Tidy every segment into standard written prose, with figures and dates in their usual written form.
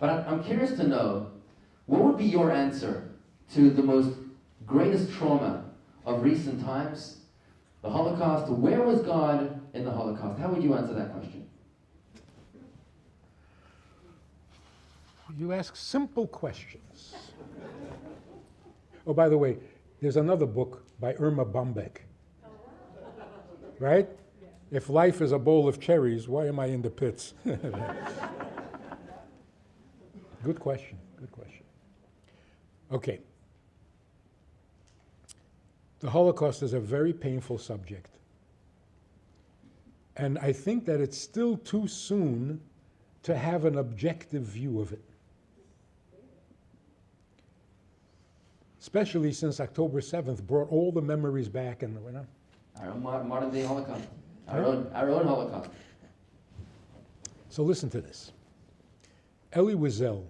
But I'm curious to know, what would be your answer to the most greatest trauma of recent times, the Holocaust? Where was God in the Holocaust? How would you answer that question? You ask simple questions. Oh, by the way, there's another book by Irma Bombeck. Right? If life is a bowl of cherries, why am I in the pits? Good question, good question. Okay. The Holocaust is a very painful subject. And I think that it's still too soon to have an objective view of it. Especially since October 7th brought all the memories back and, you know. Our own modern day Holocaust. Our own Holocaust. So listen to this. Elie Wiesel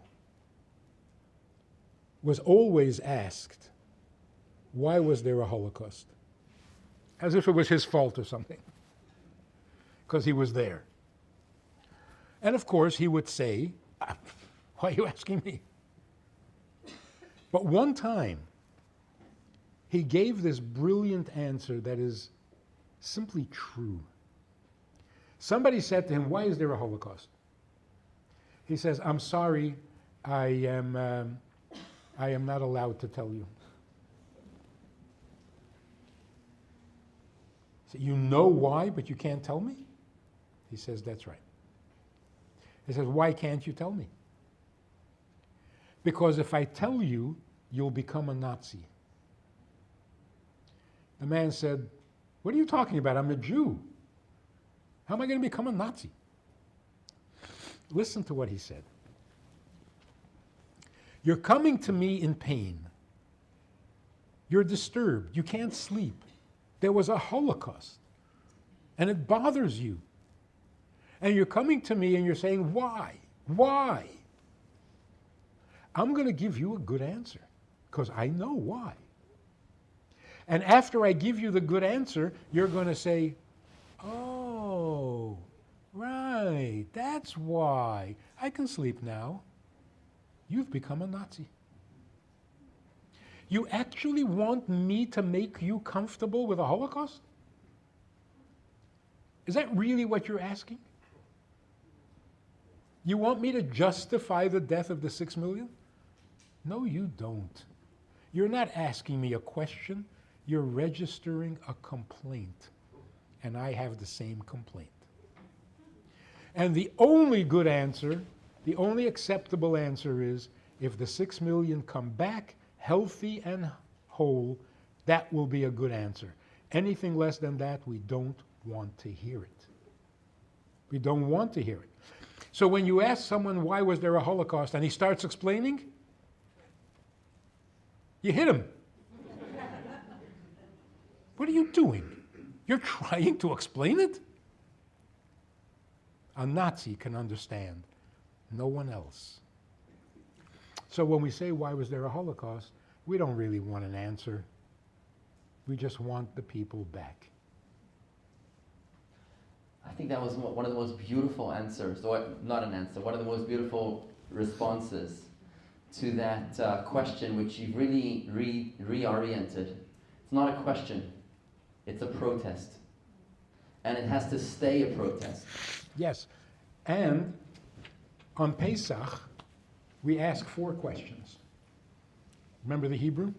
was always asked, why was there a Holocaust? As if it was his fault or something. Because he was there. And of course he would say, why are you asking me? But one time, he gave this brilliant answer that is simply true. Somebody said to him, why is there a Holocaust? He says, I'm sorry, I am not allowed to tell you. So you know why, but you can't tell me? He says, that's right. He says, why can't you tell me? Because if I tell you, you'll become a Nazi. The man said, what are you talking about? I'm a Jew. How am I going to become a Nazi? Listen to what he said. You're coming to me in pain. You're disturbed. You can't sleep. There was a Holocaust. And it bothers you. And you're coming to me and you're saying, why? Why? I'm going to give you a good answer, because I know why. And after I give you the good answer, you're going to say, oh, right, that's why. I can sleep now. You've become a Nazi. You actually want me to make you comfortable with a Holocaust? Is that really what you're asking? You want me to justify the death of the 6 million? No, you don't. You're not asking me a question. You're registering a complaint. And I have the same complaint. And the only good answer, the only acceptable answer is, if the 6 million come back healthy and whole, that will be a good answer. Anything less than that, we don't want to hear it. We don't want to hear it. So when you ask someone, why was there a Holocaust, and he starts explaining, you hit him. What are you doing? You're trying to explain it? A Nazi can understand. No one else. So when we say, why was there a Holocaust, we don't really want an answer. We just want the people back. I think that was one of the most beautiful answers, or not an answer, one of the most beautiful responses to that question, which you've really reoriented. It's not a question, it's a protest. And it has to stay a protest. Yes, and on Pesach, we ask 4 questions. Remember the Hebrew?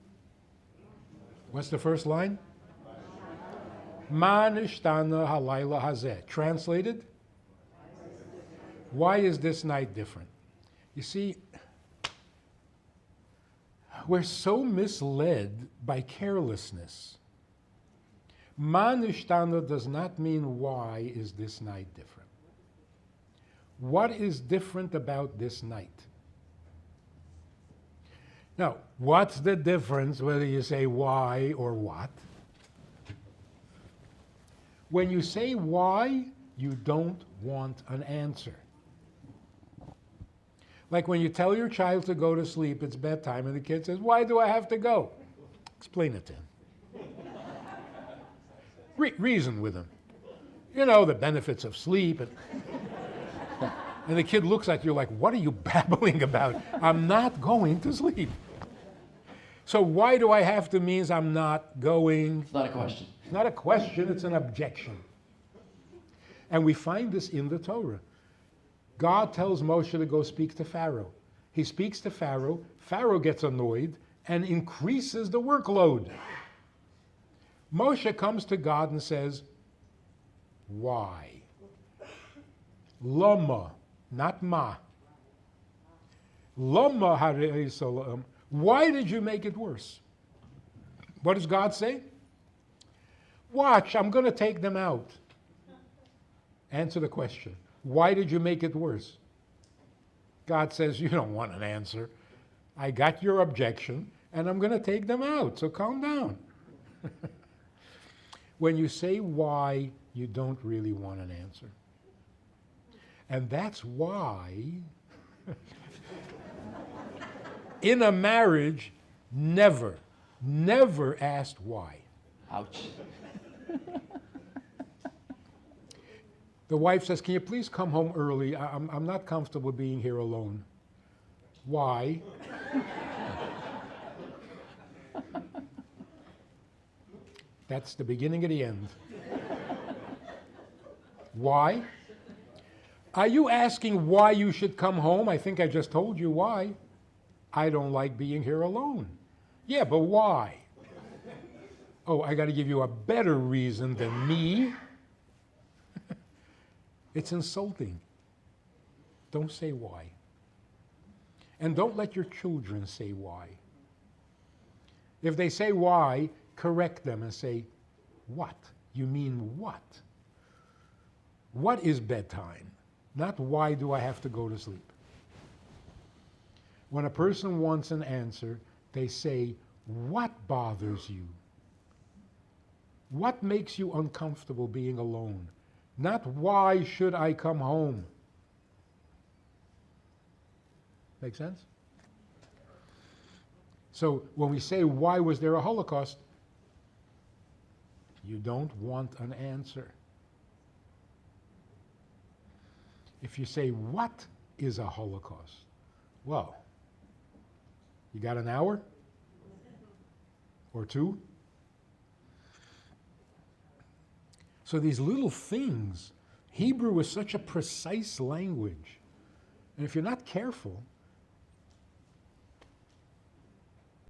What's the first line? Ma nishtana halayla hazeh. Translated? Why is this night different? You see, we're so misled by carelessness. Ma nishtana does not mean why is this night different. What is different about this night? Now, what's the difference whether you say why or what? When you say why, you don't want an answer. Like when you tell your child to go to sleep, it's bedtime, and the kid says, why do I have to go? Explain it to him. Reason with him. You know, the benefits of sleep. And the kid looks at you like, what are you babbling about? I'm not going to sleep. So why do I have to means I'm not going? It's not a question. It's not a question, it's an objection. And we find this in the Torah. God tells Moshe to go speak to Pharaoh. He speaks to Pharaoh. Pharaoh gets annoyed and increases the workload. Moshe comes to God and says, why? Lama, not ma. Lama harei salam. Why did you make it worse? What does God say? Watch, I'm going to take them out. Answer the question. Why did you make it worse? God says, you don't want an answer. I got your objection, and I'm going to take them out, so calm down. When you say why, you don't really want an answer. And that's why, in a marriage, never asked why. Ouch. The wife says, can you please come home early? I'm not comfortable being here alone. Why? That's the beginning of the end. Why? Are you asking why you should come home? I think I just told you why. I don't like being here alone. Yeah, but why? Oh, I got to give you a better reason than me. It's insulting. Don't say why. And don't let your children say why. If they say why, correct them and say, what? You mean what? What is bedtime? Not why do I have to go to sleep. When a person wants an answer, they say, what bothers you? What makes you uncomfortable being alone? Not why should I come home? Make sense? So when we say, why was there a Holocaust? You don't want an answer. If you say, what is a Holocaust? Well, you got an hour? Or two? So these little things, Hebrew is such a precise language. And if you're not careful,